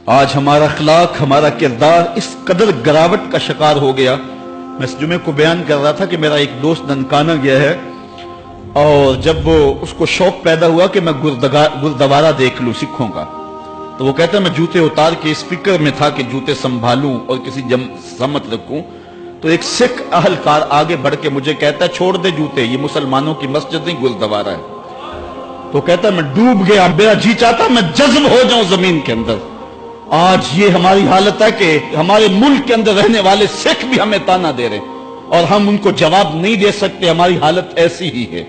آج ہمارا اخلاق، ہمارا کردار اس قدر گراوٹ کا شکار ہو گیا. میں اس جمعے کو بیان کر رہا تھا کہ میرا ایک دوست ننکانہ گیا ہے، اور جب وہ اس کو شوق پیدا ہوا کہ میں گردوارہ دیکھ لوں سکھوں کا، تو وہ کہتا ہے میں جوتے اتار کے اس فکر میں تھا کہ جوتے سنبھالوں اور کسی سمت رکھوں، تو ایک سکھ اہلکار آگے بڑھ کے مجھے کہتا ہے چھوڑ دے جوتے، یہ مسلمانوں کی مسجد نہیں گردوارہ ہے. تو کہتا ہے میں ڈوب گیا، میرا جی چاہتا میں جذب ہو جاؤں زمین کے اندر. آج یہ ہماری حالت ہے کہ ہمارے ملک کے اندر رہنے والے سکھ بھی ہمیں تانا دے رہے اور ہم ان کو جواب نہیں دے سکتے. ہماری حالت ایسی ہی ہے.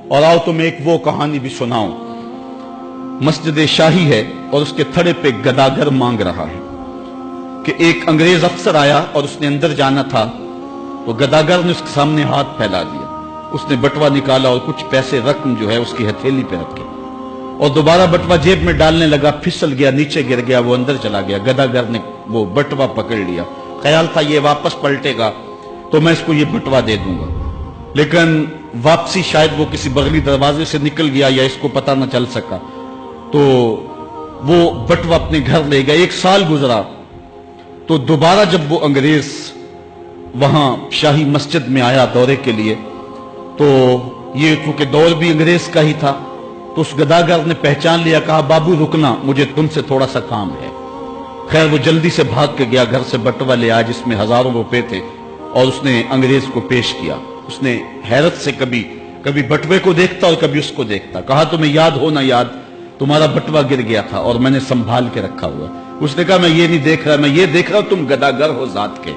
اور آؤ تمہیں ایک وہ کہانی بھی سناؤں. مسجد شاہی ہے اور اس کے تھڑے پہ گداگر مانگ رہا ہے کہ ایک انگریز افسر آیا اور اس نے اندر جانا تھا، تو گداگر نے اس کے سامنے ہاتھ پھیلا دیا. اس نے بٹوا نکالا اور کچھ پیسے رقم جو ہے اس کی ہتھیلی پہ رکھے اور دوبارہ بٹوا جیب میں ڈالنے لگا، پھسل گیا، نیچے گر گیا، وہ اندر چلا گیا. گداگر نے وہ بٹوا پکڑ لیا، خیال تھا یہ واپس پلٹے گا تو میں اس کو یہ بٹوا دے دوں گا، لیکن واپسی شاید وہ کسی بغلی دروازے سے نکل گیا یا اس کو پتہ نہ چل سکا، تو وہ بٹوا اپنے گھر لے گیا. 1 سال گزرا تو دوبارہ جب وہ انگریز وہاں شاہی مسجد میں آیا دورے کے لیے، تو یہ چونکہ دور بھی انگریز کا ہی تھا، تو اس گداگر نے پہچان لیا، کہا بابو رکنا، مجھے تم سے تھوڑا سا کام ہے. خیر وہ جلدی سے بھاگ کے گیا، گھر سے بٹوا لے آیا جس میں ہزاروں روپے تھے اور اس نے انگریز کو پیش کیا. اس نے حیرت سے کبھی بٹوے کو دیکھتا اور کبھی اس کو دیکھتا. کہا تمہیں یاد ہو نہ یاد، تمہارا بٹوا گر گیا تھا اور میں نے سنبھال کے رکھا ہوا. اس نے کہا میں یہ نہیں دیکھ رہا، میں یہ دیکھ رہا ہوں تم گداگر ہو ذات کے،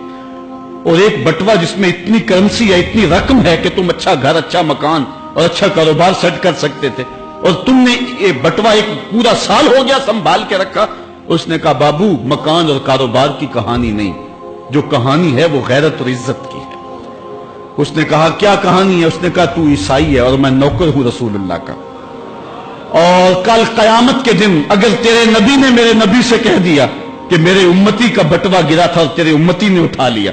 اور ایک بٹوا جس میں اتنی کرنسی ہے، اتنی رقم ہے کہ تم اچھا گھر، اچھا مکان اور اچھا کاروبار سیٹ کر سکتے تھے، اور تم نے یہ بٹوا ایک پورا سال ہو گیا سنبھال کے رکھا. اس نے کہا بابو مکان اور کاروبار کی کہانی نہیں، جو کہانی ہے وہ غیرت اور عزت کی ہے. اس نے کہا کیا کہانی ہے؟ اس نے کہا تو عیسائی ہے اور میں نوکر ہوں رسول اللہ کا، اور کل قیامت کے دن اگر تیرے نبی نے میرے نبی سے کہہ دیا کہ میرے امتی کا بٹوا گرا تھا اور تیرے امتی نے اٹھا لیا،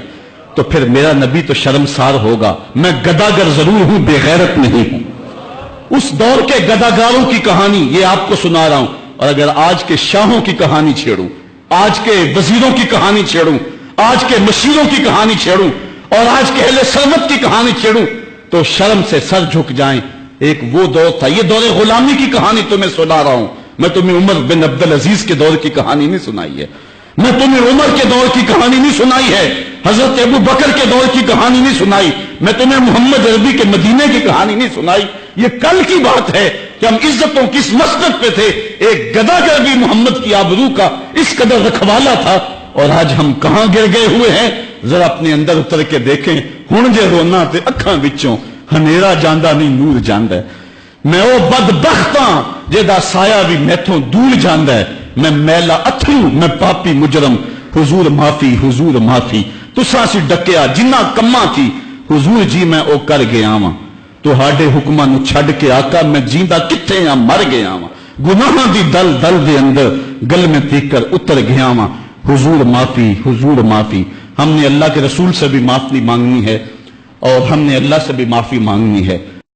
تو پھر میرا نبی تو شرمسار ہوگا. میں گداگر ضرور ہوں، بے غیرت نہیں ہوں. اس دور کے گداگاروں کی کہانی یہ آپ کو سنا رہا ہوں. اور اگر آج کے شاہوں کی کہانی چھیڑوں، آج کے وزیروں کی کہانی چھیڑوں، آج کے مشیروں کی کہانی چھیڑوں اور آج کے اہل ثروت کی کہانی چھیڑوں تو شرم سے سر جھک جائیں. ایک وہ دور تھا، یہ دور غلامی کی کہانی تمہیں سنا رہا ہوں. میں تمہیں عمر بن عبدالعزیز کے دور کی کہانی نہیں سنائی ہے، میں تمہیں عمر کے دور کی کہانی نہیں سنائی ہے، حضرت ابو بکر کے دور کی کہانی نہیں سنائی، میں تمہیں محمد عربی کے مدینے کی کہانی نہیں سنائی. یہ کل کی بات ہے کہ ہم عزتوں کس مسجد پہ تھے. ایک گداگر بھی محمد کی آبرو کا اس قدر رکھوالا تھا، اور آج ہم کہاں گر گئے ہوئے ہیں. ذرا اپنے اندر اتر کے دیکھیں. ہن جے رونا تے اکھاں وچوں ہنیرا جاندا نہیں نور جاندا ہے. میں او بدبختاں جیدا سایہ بھی میتھوں دور جاندا ہے. میں میلا اتھرو، میں پاپی مجرم، حضور معافی، حضور معافی. تساں سی ڈکیا جنہ کماں تھی، حضور جی میں او کر گیا واں. تہاڈے حکماں نو چھڈ کے آقا میں جیندا کتھے ہاں، مر گیا واں. گناہاں دی دل دل دے اندر گل میں تیکر اتر گیا واں. حضور معافی، حضور معافی. ہم نے اللہ کے رسول سے بھی معافی مانگنی ہے اور ہم نے اللہ سے بھی معافی مانگنی ہے.